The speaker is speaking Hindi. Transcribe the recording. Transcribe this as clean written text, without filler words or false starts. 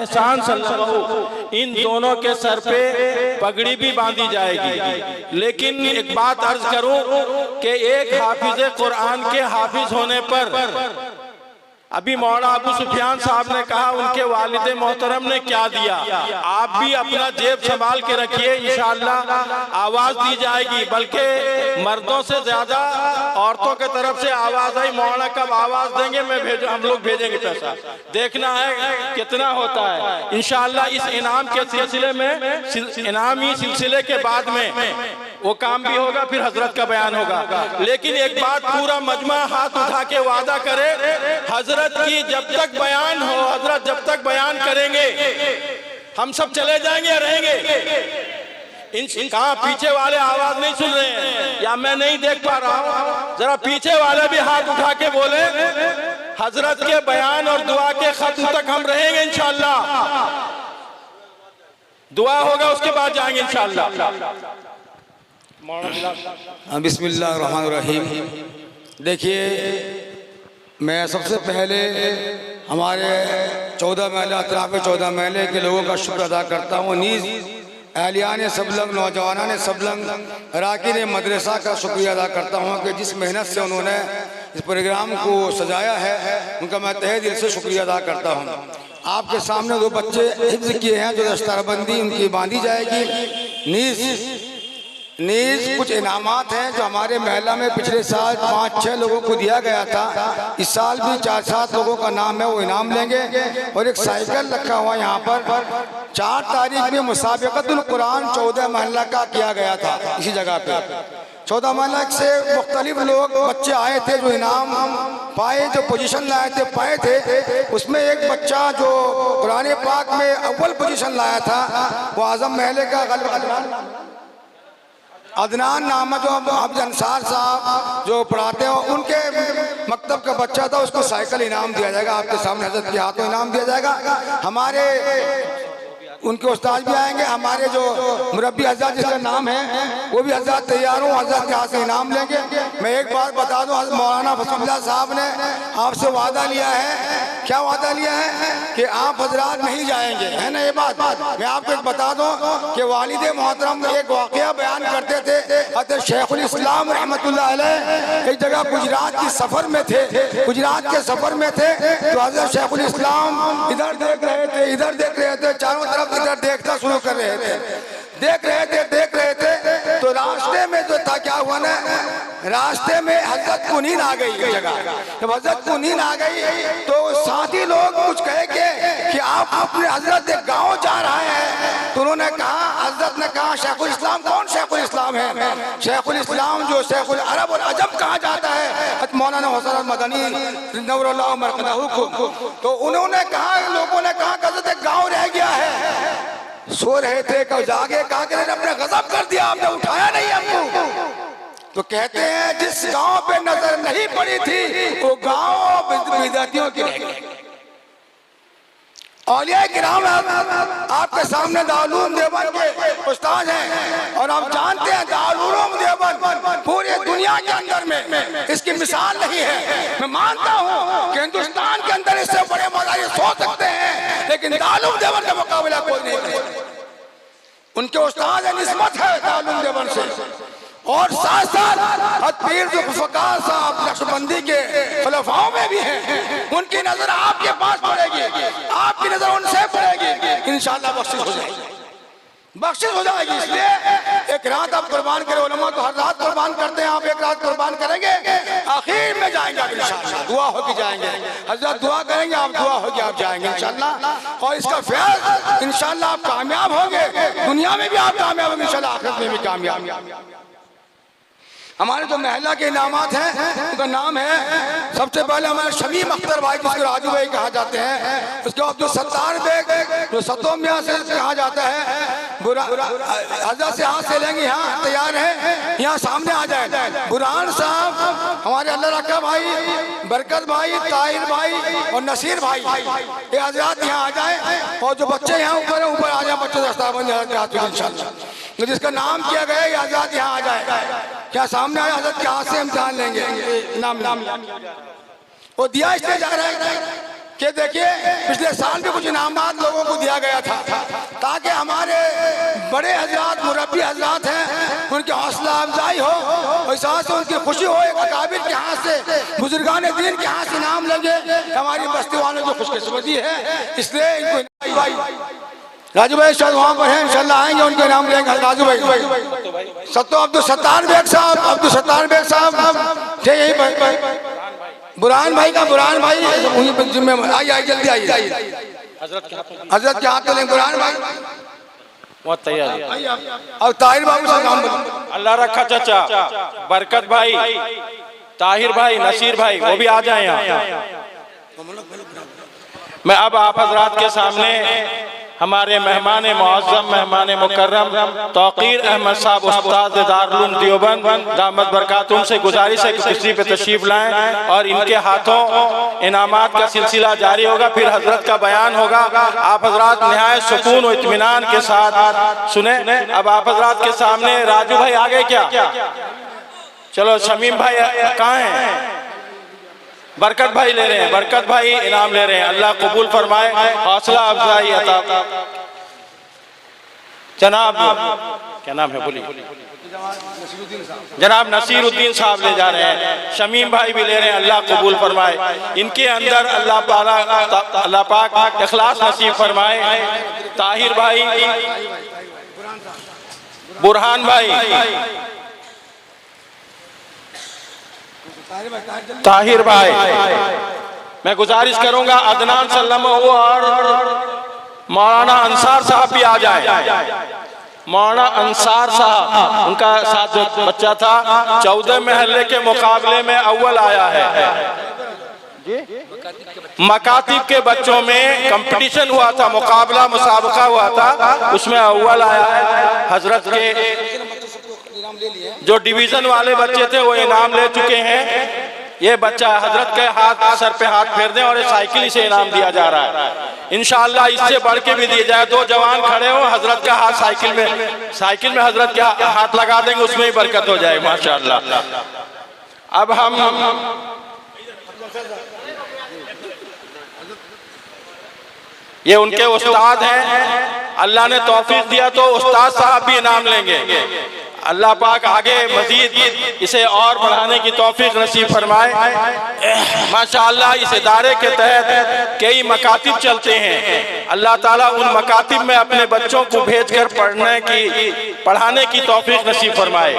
एहसान सल्लल्लाहु, इन दोनों के सर पे पगड़ी भी बांधी जाएगी। लेकिन एक बात अर्ज करूं कि एक हाफिज कुरान के हाफिज होने पर, अभी मौलाना अबू सुफियान साहब ने कहा उनके वालिद मोहतरम ने क्या दिया, आप भी अपना जेब संभाल के रखिए, इंशाअल्लाह आवाज दी जाएगी। बल्कि मर्दों से ज्यादा औरतों के तरफ से आवाज आई, मौलाना कब आवाज देंगे, हम लोग भेजेंगे पैसा, देखना है कितना होता है। इंशाअल्लाह इस इनाम के सिलसिले में, इनामी सिलसिले के बाद में वो काम भी होगा, फिर हजरत का बयान होगा। लेकिन एक बात पूरा मजमा हाथ उठा के वादा करे, हजरत की जब तक बयान हो, हजरत जब तक बयान करेंगे हम सब चले जाएंगे, रहेंगे। कहाँ पीछे वाले आवाज नहीं सुन रहे हैं या मैं नहीं देख पा रहा हूँ? जरा पीछे वाले भी हाथ उठा के बोले, हजरत के बयान और दुआ के खत्म तक हम रहेंगे इंशाअल्लाह। दुआ होगा उसके बाद जाएंगे इंशाअल्लाह। बिस्मिल्लाहिर्रहमानिर्रहीम। देखिए, मैं सबसे पहले हमारे 14 महल अतराफ 14 महल के लोगों का शुक्र अदा करता हूँ। नीज़ अहलियान सबलंग, नौजवानान सबलंग, अराकीन मदरसा का शुक्रिया अदा करता हूँ कि जिस मेहनत से उन्होंने इस प्रोग्राम को सजाया है, उनका मैं तहे दिल से शुक्रिया अदा करता हूँ। आपके सामने 2 बच्चे हिफ्ज़ किए हैं, जो दस्तारबंदी उनकी बांधी जाएगी। नीज़ कुछ इनामात हैं जो हमारे महिला में पिछले साल 5-6 लोगों को दिया गया था, इस साल भी 4-7 लोगों का नाम है, वो इनाम लेंगे। और एक साइकिल रखा हुआ यहाँ पर 4 तारीख में मुसाबिक़तुल कुरान 14 महल्ला का किया गया था। इसी जगह पे 14 महल्ला से मुख्तलिफ लोग बच्चे आए थे जो इनाम पाए, जो पोजीशन लाए थे पाए थे। उसमें एक बच्चा जो कुरान पाक में अव्वल पोजीशन लाया था, वो आज़म महल्ले का अदनान नाम, जो हाफिज अंसार साहब जो पढ़ाते हैं, उनके मकतब का बच्चा था, उसको साइकिल इनाम दिया जाएगा। आपके सामने हजरत के हाथों इनाम दिया जाएगा। हमारे उनके उस्ताद भी आएंगे, हमारे जो मुरब्बी हजरत जिसका नाम है वो भी हजरत तैयार हूँ, हजरत के हाथ से इनाम लेंगे। मैं एक बात बता दूँ, मौलाना फसलुल्लाह साहब ने आपसे वादा लिया है। क्या वादा लिया है? कि आप हजरात नहीं जाएंगे, है ना ये बात? मैं आपको एक बता दूँ कि वालिद मोहतरम एक वाक़या बयान करते थे। हज़रत शेखुल इस्लाम रहमतुल्लाह अलैह एक जगह गुजरात की सफ़र में थे, गुजरात के सफ़र में थे, तो हज़रत शेखुल इस्लाम इधर देख रहे थे, इधर देख रहे थे, चारों तरफ इधर देखना शुरू कर रहे थे, देख रहे थे। तो रास्ते में जो था, क्या हुआ ना, रास्ते में हजरत को नींद आ गई। जगह जब हजरत को नींद आ गई तो साथी लोग कुछ कहे कि आप अपने हजरत एक गाँव जा रहे हैं। तो उन्होंने कहा, हजरत ने कहा, शेखुल इस्लाम कौन शेखुल इस्लाम है? शेखुल इस्लाम जो शेखुल अरब और अजम कहा जाता है, मौलाना हुसैन मदनी नव्वरल्लाहु मरक़दहू को। तो उन्होंने कहा, लोगों ने कहा कि हजरत एक गाँव रह गया है। सो रहे थे, कब जागे, कहा कि अपने गजब कर दिया, आपने उठाया नहीं हमको। तो कहते हैं जिस गांव पे नजर नहीं पड़ी थी वो गांव बिदअतियों की रह गई। औलिया किराम आपके सामने दारुल उलूम देवबंद के उस्ताद हैं, और आप जानते हैं दारुल उलूम देवबंद पूरे दुनिया के अंदर में इसकी मिसाल नहीं है। मैं मानता हूँ कि हिंदुस्तान के अंदर इससे बड़े मदारिस हो सकते हैं, लेकिन दारुल उलूम देवबंद का मुकाबला कोई नहीं करेगा। उनके उस्ताद निस्बत है दारुल उलूम देवबंद से। और साथ साथ पीर जुल्फ़िकार साहब नक्शबंदी के खुलफाओं में भी हैं, उनकी नजर आपके पास पड़ेगी, आपकी नजर उनसे पड़ेगी, इंशाअल्लाह बख्शिश हो जाएगी, बख्शिश हो जाएगी। इसलिए एक रात आप कुर्बान करें, उलमा तो हर रात कुर्बान करते हैं, आप एक रात कुर्बान करेंगे, आखिर में जाएंगे आप इंशाअल्लाह, दुआ होके जाएंगे। हजरत दुआ करेंगे, आप दुआ होके आप जाएंगे इंशाअल्लाह। और इसका फैज़ इंशाअल्लाह आप कामयाब होंगे, दुनिया में भी आप कामयाब होंगे, इंशाअल्लाह आखिरत में भी कामयाब। हमारे जो महिला के इनामात हैं, उनका नाम है, सबसे पहले हमारे शमीम अख्तर भाई जिसको राजू भाई कहा जाते हैं, उसके बाद जो सत्तार बेग जो सतों मियाँ से कहा जाता है, हजरत से हाथ से लेंगे, यहाँ तैयार है, यहाँ सामने आ जाए। बुरहान साहब, हमारे अल्लाह रखा भाई, बरकत भाई, ताहिर भाई और नसीर भाई, ये हजरात यहाँ आ जाए। और जो बच्चे यहाँ ऊपर आ जाए, बच्चे दस्तारबंद इंशाअल्लाह, जिसका नाम किया गया ये हजरात यहाँ आ जाए। क्या सामने आया, हजरत के हाथ से हम जान लेंगे नाम वो दिया इसलिए जा रहा है कि देखिए पिछले साल भी कुछ इनामात लोगों को दिया गया था ताकि हमारे बड़े हजरात मुरब्बी हजरात हैं उनकी हौसला अफजाई हो और साथ से उनकी खुशी हो। एक अकाबिर के हाथ से, बुजुर्गान दीन के हाथ से इनाम लगे, हमारी बस्ती वालों की खुशकिस्मती है। इसलिए इनको राजू भाई शायद वहाँ पर हैं, इंशाल्लाह आएंगे, उनके नाम लेंगे। राजू भाई सत्तो अब्दुल सत्तार बेग साहब, अब्दुल सत्तार बेग साहब थे यही पर। बुरहान भाई का, बुरहान भाई वहीं पर जिम्मे आइए, जल्दी आइए। हजरत के हाथ लेंगे बुरहान भाई, बहुत तैयार। और ताहिर बाबू से नाम बोलो। अल्लाह रखा चाचा, बरकत भाई, ताहिर भाई, नसीर भाई, वो भी आ जाए यहाँ। मैं अब आप हजरात के सामने हमारे मेहमान मुअज़्ज़म, मेहमान मुकर्रम तौक़ीर अहमद साहब उस्ताद दारुल देवबंद दामद बरकातुहुम से गुजारिश है कि कुर्सी पे तशरीफ लाएं और इनके हाथों इनामात का सिलसिला जारी होगा। फिर हजरत का बयान होगा। आप हजरात निहायत सुकून और इत्मीनान के साथ सुने। अब आप हजरात के सामने राजू भाई आ गए क्या? चलो शमीम भाई कहाँ हैं? बरकत भाई ले रहे हैं, बरकत भाई इनाम ले रहे हैं। अल्लाह कबूल फरमाए, हौसला अफजाई अता। जनाब क्या नाम है बोलिए? जनाब नसीरुद्दीन साहब ले जा रहे हैं। शमीम भाई भी ले रहे हैं, अल्लाह कबूल फरमाए। इनके अंदर अल्लाह पाक इखलास नसीब फरमाए। ताहिर भाई, बुरहान भाई, ताहिर भाई, मैं गुजारिश करूंगा अदनान सल्लम और मौलाना अंसार साहब भी आ जाए। मौलाना अंसार साहब, उनका साथ जो बच्चा था 14 महल्ले के मुकाबले में अव्वल आया है। मकातिब के बच्चों में कंपटीशन हुआ था, मुकाबला मुसाबका हुआ था, उसमें अव्वल आया है। हजरत के जो डिवीजन वाले बच्चे थे वो इनाम ले चुके हैं। ये बच्चा हजरत के हाथ सर पे हाथ फेर दें और साइकिल से इनाम दिया जा रहा है। इंशाअल्लाह इससे बढ़ के भी दिए जाए। 2 जवान खड़े हो, हजरत का हाथ साइकिल में हजरत के हाथ लगा देंगे, उसमें ही बरकत हो जाए माशाअल्लाह। अब हम ये उनके उस्ताद हैं, अल्लाह ने तौफीक दिया तो उस्ताद साहब भी इनाम लेंगे। अल्लाह पाक आगे मजीद इसे और बढ़ाने की तौफीक नसीब फरमाए। माशाअल्लाह इस इदारे के तहत कई मकातिब चलते हैं। अल्लाह ताला उन मकातिब में अपने बच्चों को भेजकर पढ़ाने की तौफीक नसीब फरमाए।